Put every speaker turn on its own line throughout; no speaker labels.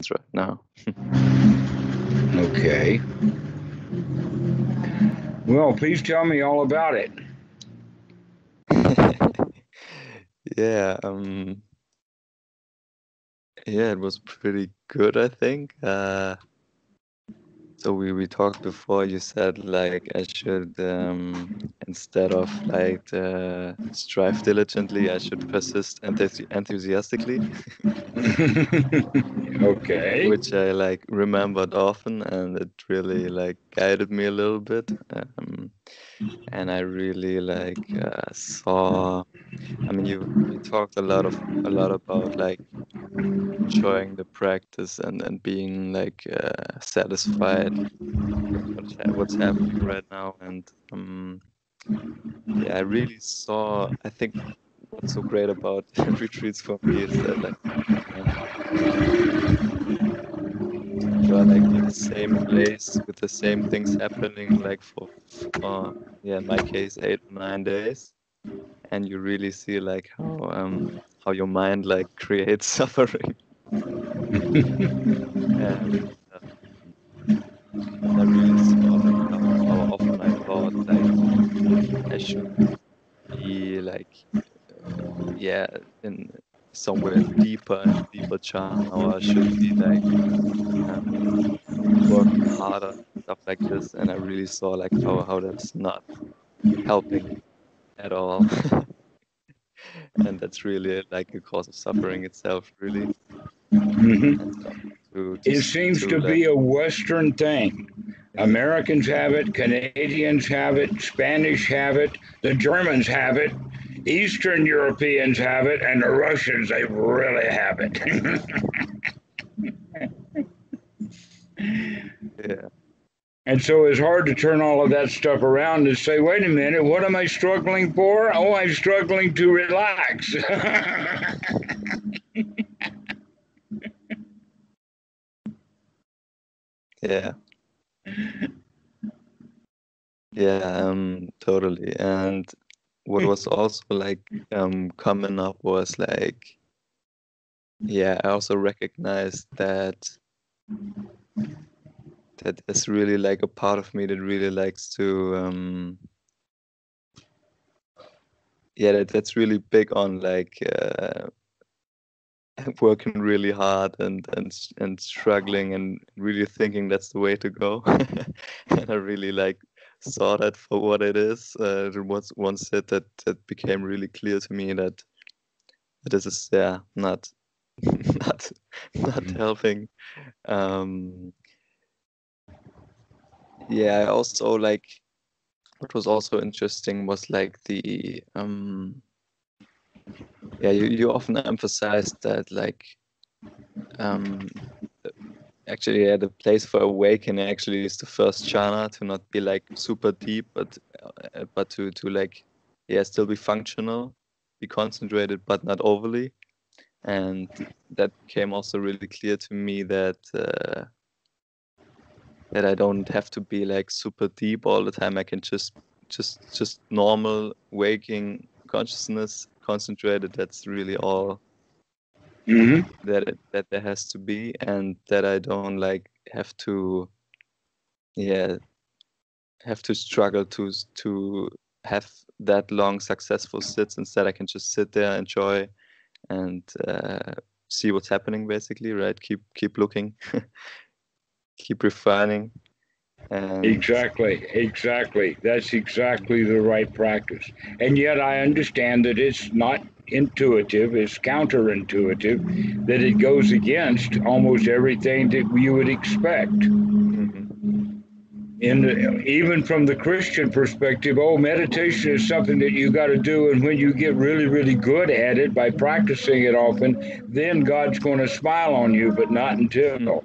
right now.
Okay. Well, please tell me all about it.
Yeah, yeah, it was pretty good, I think. So we talked before. You said like I should instead of like strive diligently, I should persist enthusiastically,
Okay.
which I like remembered often, and it really like guided me a little bit. And I really like saw. I mean, you talked a lot about like enjoying the practice and being like satisfied with what's happening right now. And yeah, I really saw. I think what's so great about retreats for me is that like you are like in the same place with the same things happening like for yeah, in my case 8 or 9 days, and you really see like how your mind like creates suffering. And and I really saw like how often I thought like I should be like yeah, in somewhere deeper and deeper jhana, or I should be like working harder, stuff like this. And I really saw like how that's not helping at all. And that's really like a cause of suffering itself, really.
Mhm.
And so
It seems
to
to
like
be a Western thing.
yeah,
Americans have it, Canadians have it, Spanish have it, the Germans have it, Eastern Europeans have it, and the Russians, they really have it.
yeah,
And so it's hard to turn all of that stuff around and say, wait a minute, what am I struggling for? Oh, I'm struggling to relax.
yeah, yeah, totally. And what was also like coming up was like, yeah, I also recognized that is really like a part of me that really likes to yeah, that's really big on like working really hard and struggling and really thinking that's the way to go. And I really like saw that for what it is. There was one set that became really clear to me that this is yeah not not not helping. um yeah, I also like what was also interesting was like the yeah, you often emphasize that like um actually yeah, the place for awakening actually is the first jhana, to not be like super deep, but to like yeah, still be functional, be concentrated but not overly. And that became also really clear to me that I don't have to be like super deep all the time. I can just normal waking consciousness, concentrated. That's really all
Hmm.
that there has to be, and that I don't like yeah have to struggle to have that long successful sits. Instead, I can just sit there, enjoy, and see what's happening. Basically, right? Keep looking, keep refining, and
Exactly, exactly. That's exactly the right practice. And yet I understand that it's not intuitive, it's counterintuitive, that it goes against almost everything that you would expect.
mhm,
Even from the Christian perspective, oh, meditation is something that you got to do, and when you get really, really good at it by practicing it often, then God's going to smile on you, but not until.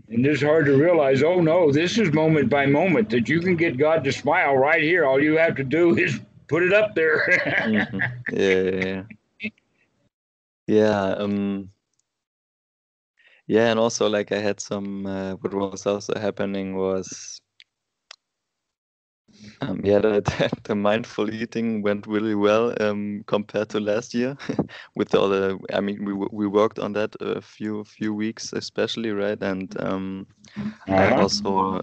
And it's hard to realize, oh no, this is moment by moment that you can get God to smile right here. All you have to do is put it up there.
mhm. Yeah, yeah, yeah, and also like I had some what was also happening was Yeah, the mindful eating went really well compared to last year. With all the, I mean, we worked on that a few weeks especially, right? And I
Uh-huh.
also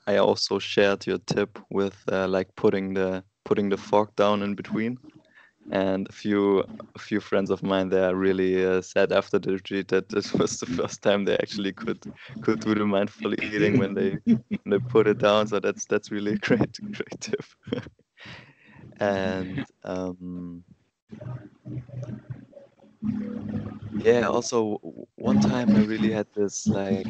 I also shared your tip with like putting the fork down in between. And a few friends of mine, they are really sad after the retreat that this was the first time they actually could do the mindful eating when they put it down. So that's really a great tip. And yeah, also one time I really had this like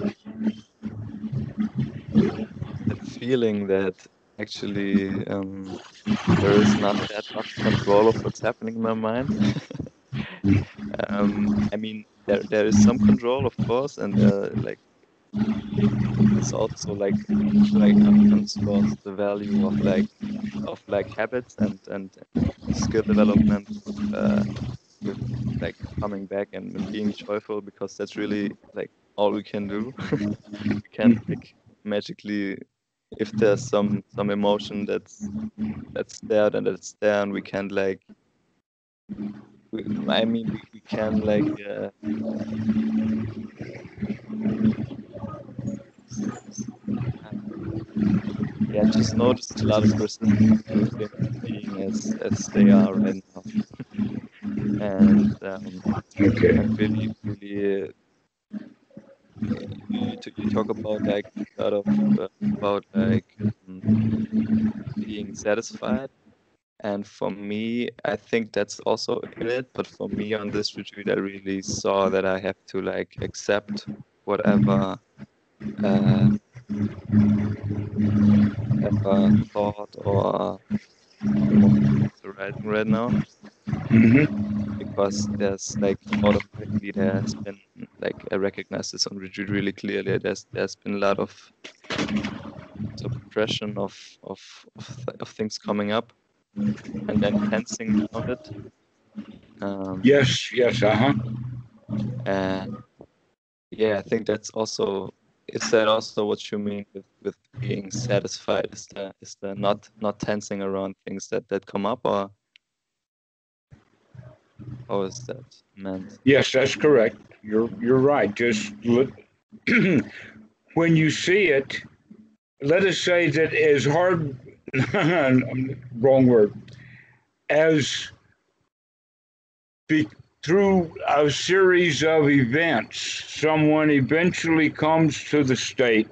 that feeling that actually there is not that much control of what's happening in my mind. I mean, there is some control, of course, and like it's also like underscores the value of like habits and skill development with like coming back and being joyful, because that's really like all we can do. We can't like magically, if there's some emotion that's there, then it's there, and we can't like I mean we can like yeah, just notice a lot of resistance to things being as they are right now. And
Okay.
and really you talk about like a lot of about like being satisfied. And for me, I think that's also in it. But for me on this retreat, I really saw that I have to like accept whatever uh, whatever thought or emotion is arising right now,
Mm-hmm.
because there's like automatically there has been like I recognize this on retreat really clearly. There's been a lot of suppression of things coming up and then tensing around it. Um,
Yes, yes, uh-huh.
and yeah, I think that's also, is that also what you mean with being satisfied? Is the not tensing around things that come up, or how is that meant?
Yes, that's correct. You're right. Just look, when you see it, let us say that as hard, wrong word, as be, through a series of events, someone eventually comes to the state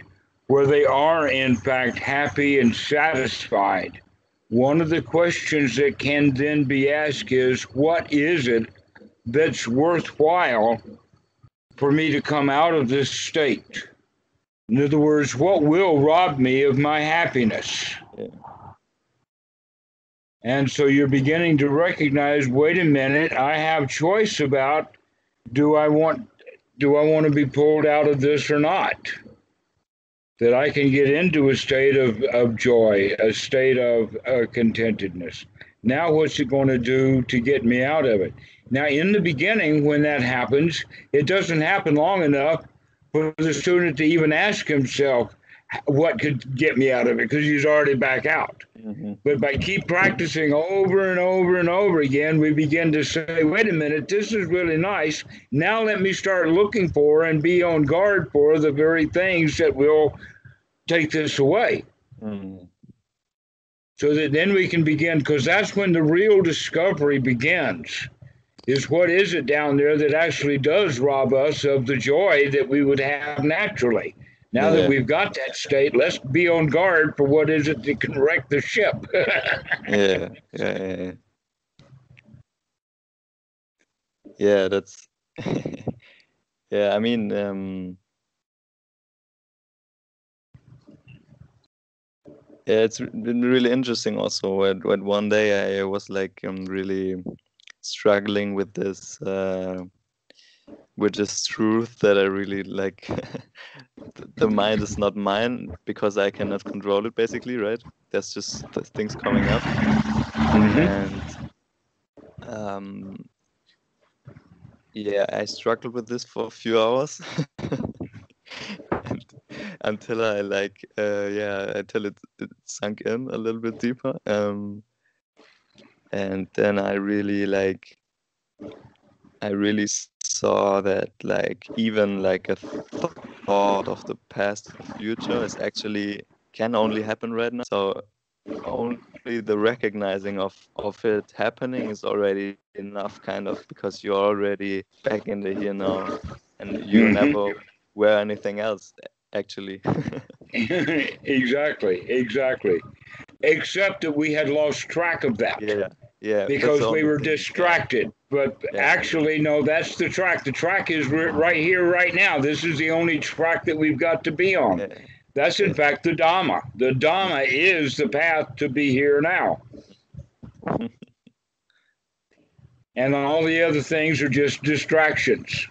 where they are, in fact, happy and satisfied. One of the questions that can then be asked is, what is it that's worthwhile for me to come out of this state? In other words, what will rob me of my happiness?
Yeah,
And so you're beginning to recognize, wait a minute, I have choice about, do I want to be pulled out of this or not? That I can get into a state of joy, a state of contentedness. Now, what's it going to do to get me out of it? Now, in the beginning, when that happens, it doesn't happen long enough for the student to even ask himself what could get me out of it, because he's already back out.
hmm
But by keep practicing over and over and over again, we begin to say, wait a minute, this is really nice. Now let me start looking for and be on guard for the very things that will take this away.
hmm
So that then we can begin, because that's when the real discovery begins. Is what is it down there that actually does rob us of the joy that we would have naturally? Now that
yeah,
we've got that state, let's be on guard for what is it that can wreck the ship.
yeah. Yeah, that's yeah. I mean, yeah, it's been really interesting also. When one day I was like really struggling with this truth that I really like. The mind is not mine because I cannot control it. Basically, right? There's just things coming up,
Mm-hmm.
and um, yeah, I struggled with this for a few hours. And until I like yeah until it sunk in a little bit deeper. And then I really saw that like even like a thought of the past or future is actually can only happen right now. So only the recognizing of it happening is already enough, kind of, because you're already back in the here now, and you never were anything else actually.
Exactly. Except that we had lost track of that.
Yeah, that's the
Because we
only
were
thing.
distracted. But
Yeah.
actually, no, that's the track. The track is right here, right now. This is the only track that we've got to be on.
Yeah.
That's in fact the Dhamma. The Dhamma is the path to be here now. And all the other things are just distractions.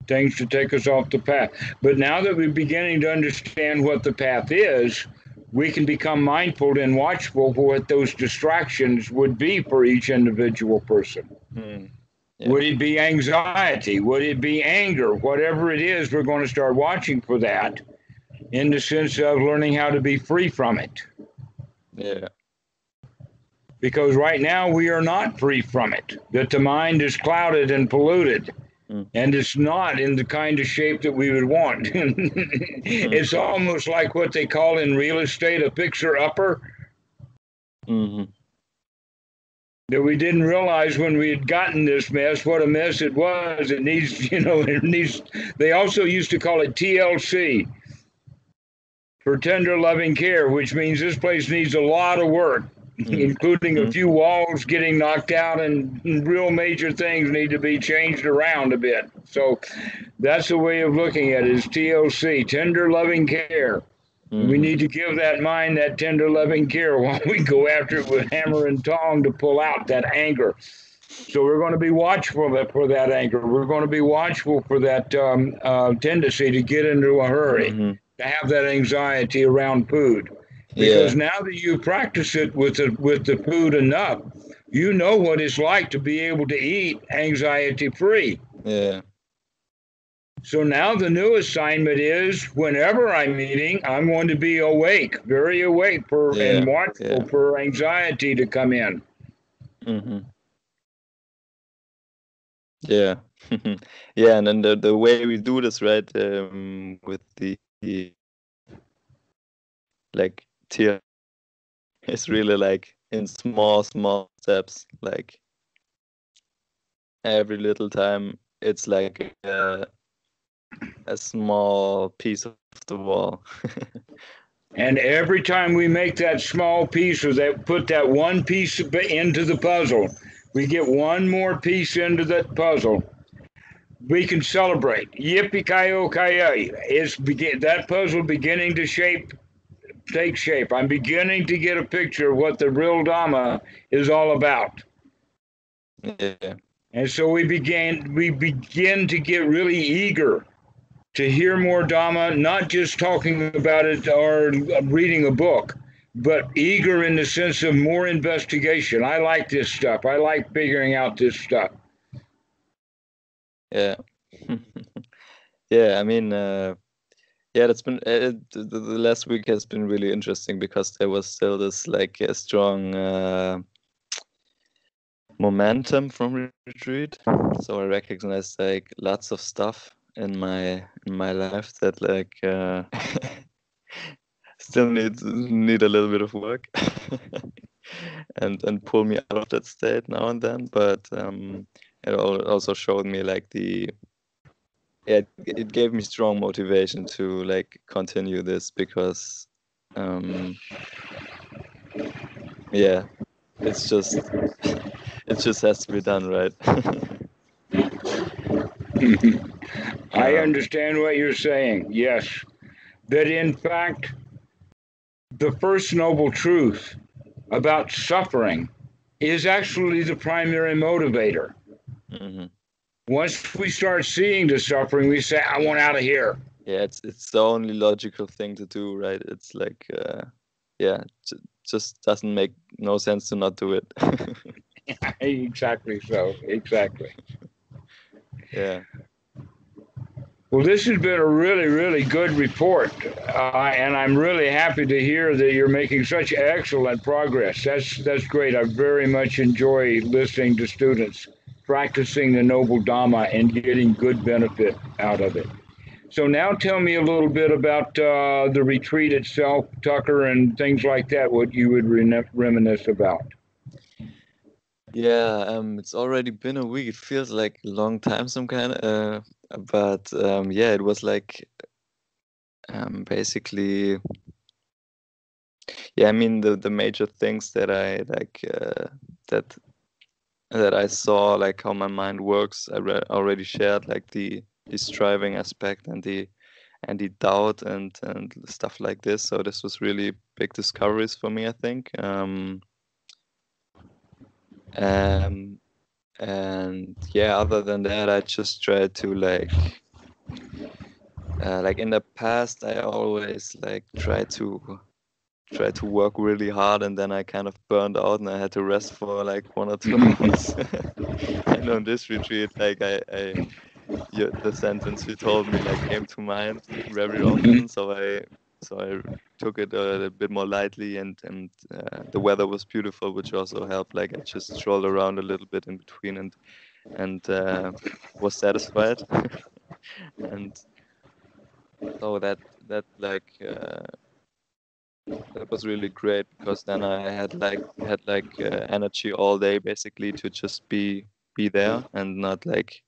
Things to take us off the path. But now that we're beginning to understand what the path is, we can become mindful and watchful for what those distractions would be for each individual person.
Yeah.
Would it be anxiety? Would it be anger? Whatever it is, we're going to start watching for that in the sense of learning how to be free from it.
Yeah.
Because right now we are not free from it, that the mind is clouded and polluted. And it's not in the kind of shape that we would want. It's almost like what they call in real estate a fixer-upper. That we didn't realize when we had gotten this mess what a mess it was. It needs, it needs. They also used to call it TLC, for tender loving care, which means this place needs a lot of work, including a few walls getting knocked out, and real major things need to be changed around a bit. So that's the way of looking at it, is TLC, tender loving care. We need to give that mind that tender loving care while we go after it with hammer and tong to pull out that anger. So we're going to be watchful for that anger. We're going to be watchful for that tendency to get into a hurry, to have that anxiety around food. Because now that you practice it with the food enough, you know what it's like to be able to eat anxiety free.
Yeah.
So now the new assignment is, whenever I'm eating, I'm going to be awake, very awake and watchful for anxiety to come in.
Yeah. Yeah, and then the way we do this, right, with the like tier, is really like in small steps, like every little time it's like a small piece of the wall.
And every time we make that small piece, or that put that one piece into the puzzle, we get one more piece into that puzzle, we can celebrate. Yippee-ki-yo-ki-yay. That puzzle beginning to take shape. I'm beginning to get a picture of what the real Dhamma is all about.
Yeah.
And so we begin to get really eager to hear more Dhamma, not just talking about it or reading a book, but eager in the sense of more investigation. I like this stuff. I like figuring out this stuff.
Yeah. Yeah, I mean, that's been the last week has been really interesting, because there was still this like a strong momentum from retreat. So I recognized like lots of stuff in my life that like still need a little bit of work and pull me out of that state now and then. But it also showed me like it gave me strong motivation to like continue this, because it's just it just has to be done, right?
I understand what you're saying. Yes, that in fact the first noble truth about suffering is actually the primary motivator. Once we start seeing the suffering, we say, I want out of here.
Yeah, it's the only logical thing to do, right? It's like just doesn't make no sense to not do it.
Exactly so. Exactly.
Yeah.
Well, this has been a really, really good report, and I'm really happy to hear that you're making such excellent progress. That's great. I very much enjoy listening to students practicing the Noble Dhamma and getting good benefit out of it. So now tell me a little bit about the retreat itself, Tucker, and things like that, what you would reminisce about.
Yeah, it's already been a week. It feels like a long time, some kind of, but yeah, it was like basically, yeah. I mean, the major things that I like that that I saw, like how my mind works. Already shared, like the striving aspect and the doubt and stuff like this. So this was really big discoveries for me, I think. Um, and yeah, other than that, I just tried to like in the past, I always like try to work really hard, and then I kind of burned out and I had to rest for like 1 or 2 hours. And on this retreat, like the sentence you told me like came to mind very often, so I took it a bit more lightly, and the weather was beautiful, which also helped. Like I just strolled around a little bit in between and was satisfied. And so that like that was really great, because then I had energy all day basically to just be there, and not like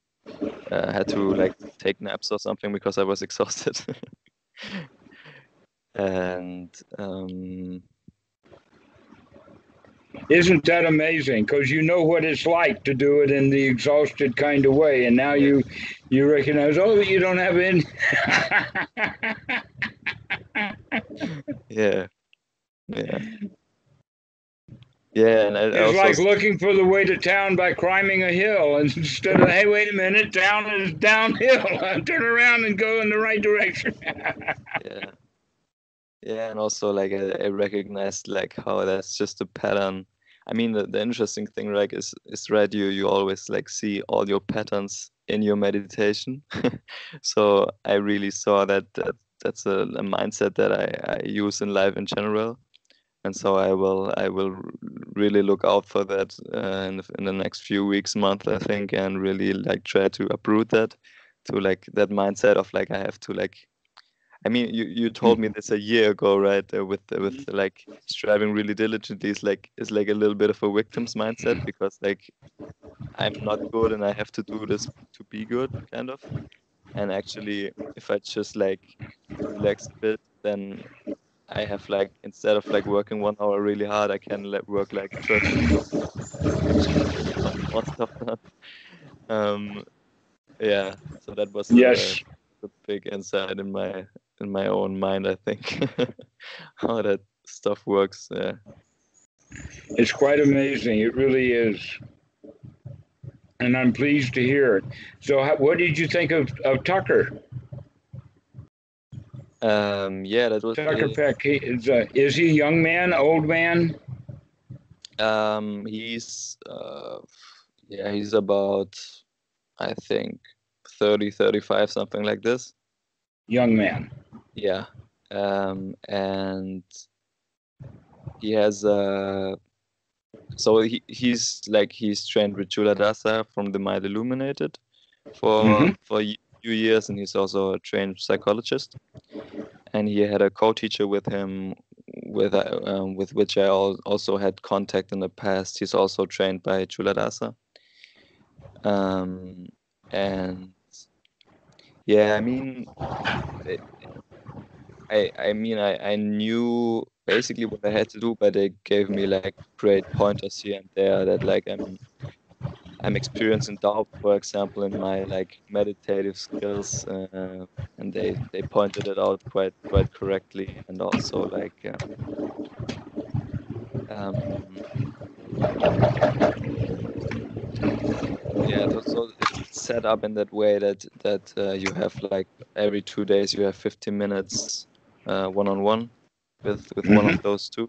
had to like take naps or something because I was exhausted. And
Isn't that amazing? Because you know what it's like to do it in the exhausted kind of way, and now
yeah,
you recognize, oh, you don't have any.
yeah, yeah, yeah, and I
It's
also
like looking for the way to town by climbing a hill, and instead of, hey, wait a minute, town is downhill. Turn around and go in the right direction.
yeah, yeah, and also like I recognized like how that's just a pattern. I mean, the interesting thing, right, is right, you always like see all your patterns in your meditation. So I really saw that's a mindset that I use in life in general. And so I will really look out for that in the next few weeks, month, I think, and really like try to uproot that, to like that mindset of like I have to like. I mean, you told me this a year ago, right? With like striving really diligently is like a little bit of a victim's mindset, because like I'm not good and I have to do this to be good, kind of. And actually, if I just like relax a bit, then I have like, instead of like working 1 hour really hard, I can work like 12 minutes and just get much more stuff done. Um, yeah, so that was
Yes,
a big insight in my own mind, I think, how that stuff works. Yeah.
it's quite amazing. It really is. And I'm pleased to hear it. So, what did you think of Tucker?
Yeah, that was
Tucker Peck, is he a young man, old man?
he's yeah, he's about, I think, 30, 35, something like this.
Young man.
Yeah. And he has so he's trained with Chula Dasa from the Mind Illuminated
Mm-hmm.
for a few years, and he's also a trained psychologist. And he had a co-teacher with him, with which I also had contact in the past. He's also trained by Chula Dasa. Um, and yeah, I mean, it, I knew basically what I had to do, but they gave me like great pointers here and there, that like I'm experiencing doubt, for example, in my like meditative skills, and they pointed it out quite correctly, and also like um, yeah, so it's set up in that way that you have like every 2 days you have 15 minutes one-on-one with one of
Mm-hmm.
those two.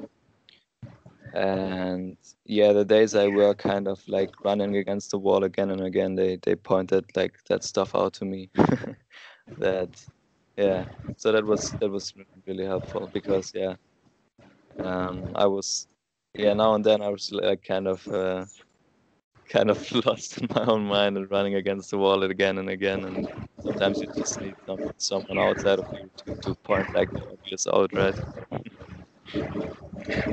And yeah, the days I were kind of like running against the wall again and again, they pointed like that stuff out to me. that, yeah. So that was really helpful because I was, now and then I was like kind of lost in my own mind and running against the wall again and again. And sometimes you just need someone outside of you to point like the obvious out, right?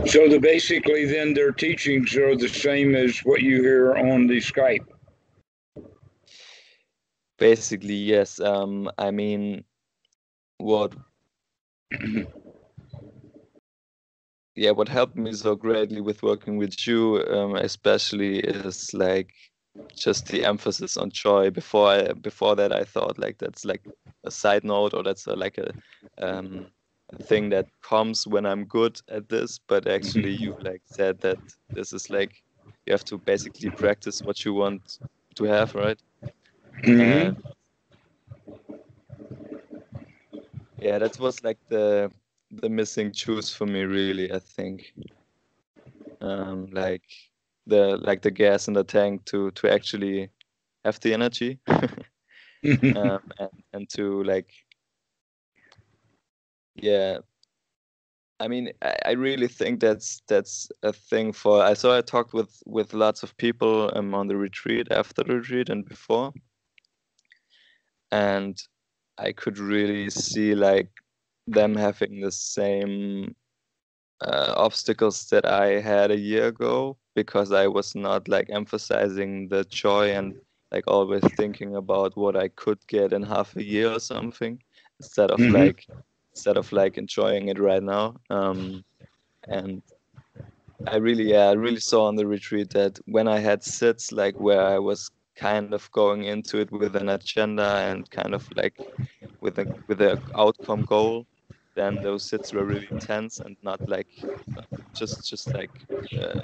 So basically, then their teachings are the same as what you hear on the Skype.
Basically, yes. I mean, what what helped me so greatly with working with you, especially, is like just the emphasis on joy. Before that, I thought like that's like a side note, or that's a thing that comes when I'm good at this. But actually, you like said that this is like you have to basically practice what you want to have, right? And
Mm-hmm.
yeah, that was like the missing juice for me, really, I think. Like the gas in the tank to actually have the energy, and to like, yeah. I mean, I really think that's a thing for. I talked with lots of people on the retreat, after the retreat, and before, and I could really see like them having the same obstacles that I had a year ago, because I was not like emphasizing the joy and like always thinking about what I could get in half a year or something, instead of
Mm-hmm.
like enjoying it right now. And I really saw on the retreat that when I had sits like where I was kind of going into it with an agenda and kind of like with a outcome goal, then those sits were really intense and not like just like uh,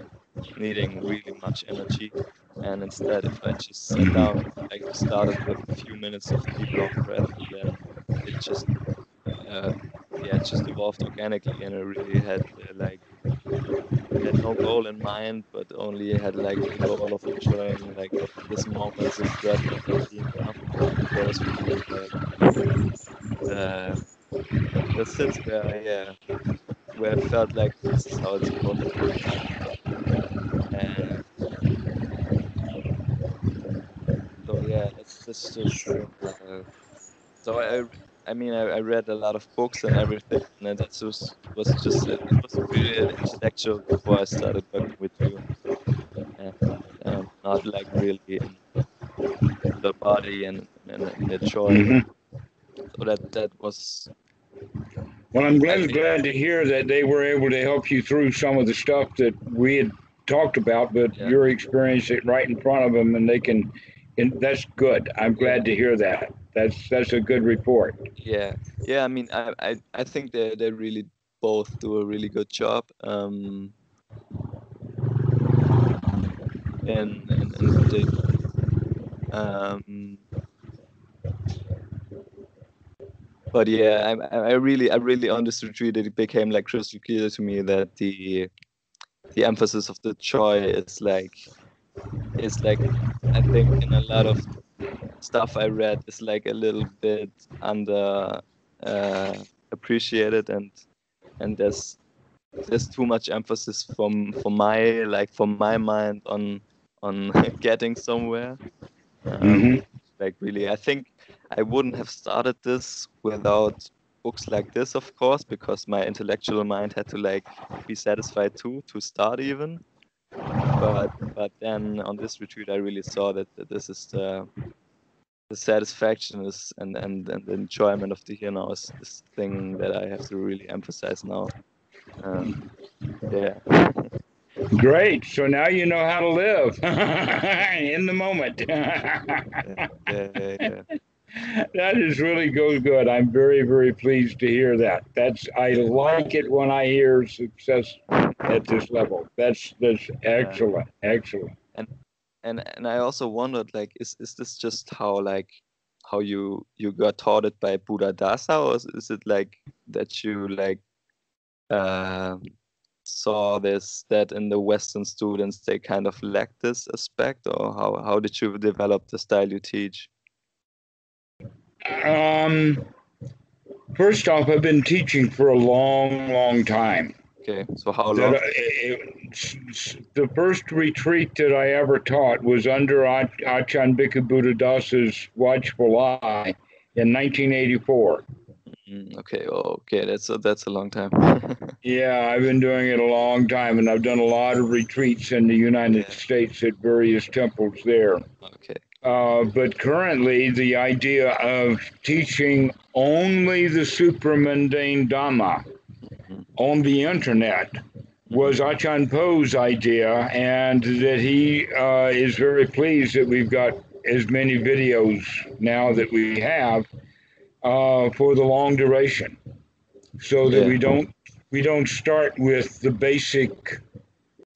needing really much energy. And instead, if I just sat down,
Mm-hmm.
like started with a few minutes of deep long breath, then it just uh, it just evolved organically, and I really had no goal in mind, but only had like the goal of enjoying like this moments of presence and being numb. And those were really the the sits where I felt like this is how it's supposed to be. And so that's just so I mean I read a lot of books and everything, and that was just it was really intellectual before I started working with you, and not like really in the body and the joy.
Mm-hmm.
So that was
Well, I'm
I
glad
think,
glad to hear that they were able to help you through some of the stuff that we had talked about, but
yeah,
you're experiencing it right in front of them, and they can. And that's good. I'm
yeah,
glad to hear that. That's a good report.
yeah, yeah. I mean, I think they really both do a really good job. In what they do. Um, but yeah, I really on this retreat it became like crystal clear to me that the emphasis of the joy is like I think in a lot of stuff I read is like a little bit under uh, appreciated, and there's too much emphasis from my mind on getting somewhere. Um,
Mm-hmm.
like really, I think I wouldn't have started this without books like this, of course, because my intellectual mind had to like be satisfied too to start even. But then on this retreat, I really saw that this is the satisfaction is and the enjoyment of the here now is the thing that I have to really emphasize now. Um, yeah,
Great. So now you know how to live in the moment.
yeah.
That is really good. I'm very, very pleased to hear that. I like it when I hear success at this level. That's
Yeah.
excellent, excellent.
And and I also wondered like is this just how you got taught it by Buddha Dasa, or is it like that you like uh, saw this that in the Western students they kind of lack this aspect, or how did you develop the style you teach?
Um, First off, I've been teaching for a long, long time.
Okay, so how
That
long?
the first retreat that I ever taught was under Achan Bhikkhu Buddhadasa's watchful eye in 1984.
Okay, okay, that's a long time.
Yeah, I've been doing it a long time, and I've done a lot of retreats in the United
Yeah.
States at various temples there.
Okay.
But currently, the idea of teaching only the supramundane Dhamma
Mhm,
on the internet
mhm.
was Achan Po's idea, and that he is very pleased that we've got as many videos now that we have for the long duration, so that
Yeah.
we don't start with the basic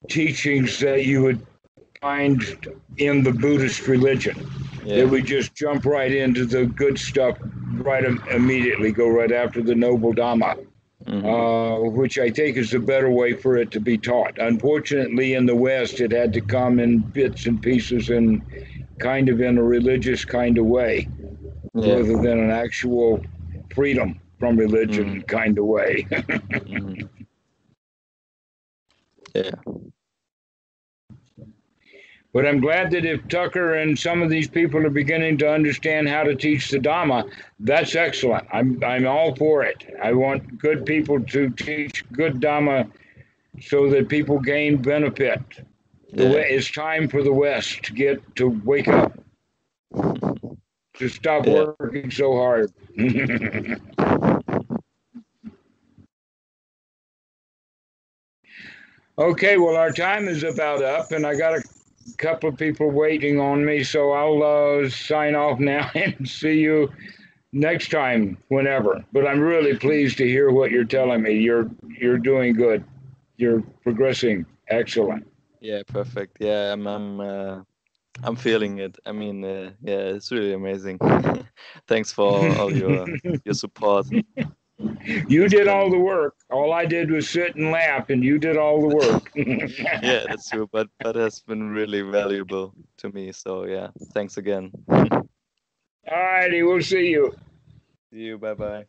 teachings that you would find in the Buddhist religion. That
Yeah.
we just jump right into the good stuff right immediately, go right after the noble Dhamma,
Hmm.
which I think is the better way for it to be taught. Unfortunately, in the West, it had to come in bits and pieces and kind of in a religious kind of way,
Yeah.
rather than an actual freedom from
Hmm.
religion kind of way.
Hmm. Yeah.
But I'm glad that if Tucker and some of these people are beginning to understand how to teach the Dhamma, that's excellent. I'm all for it. I want good people to teach good Dhamma so that people gain benefit. The
Yeah.
way it's time for the West to get to wake up, to stop
Yeah.
working so hard. Okay, well, our time is about up, and I got a couple of people waiting on me, so I'll sign off now and see you next time, whenever. But I'm really pleased to hear what you're telling me. You're doing good. You're progressing. Excellent.
Yeah. Perfect. Yeah. I'm feeling it. I mean, yeah, it's really amazing. Thanks for all your support.
You
It's
did all
been
the work. All I did was sit and laugh, and you did all the work.
yeah, that's true, but has been really valuable to me. So yeah, thanks again.
All righty, we'll see you.
See you. Bye bye.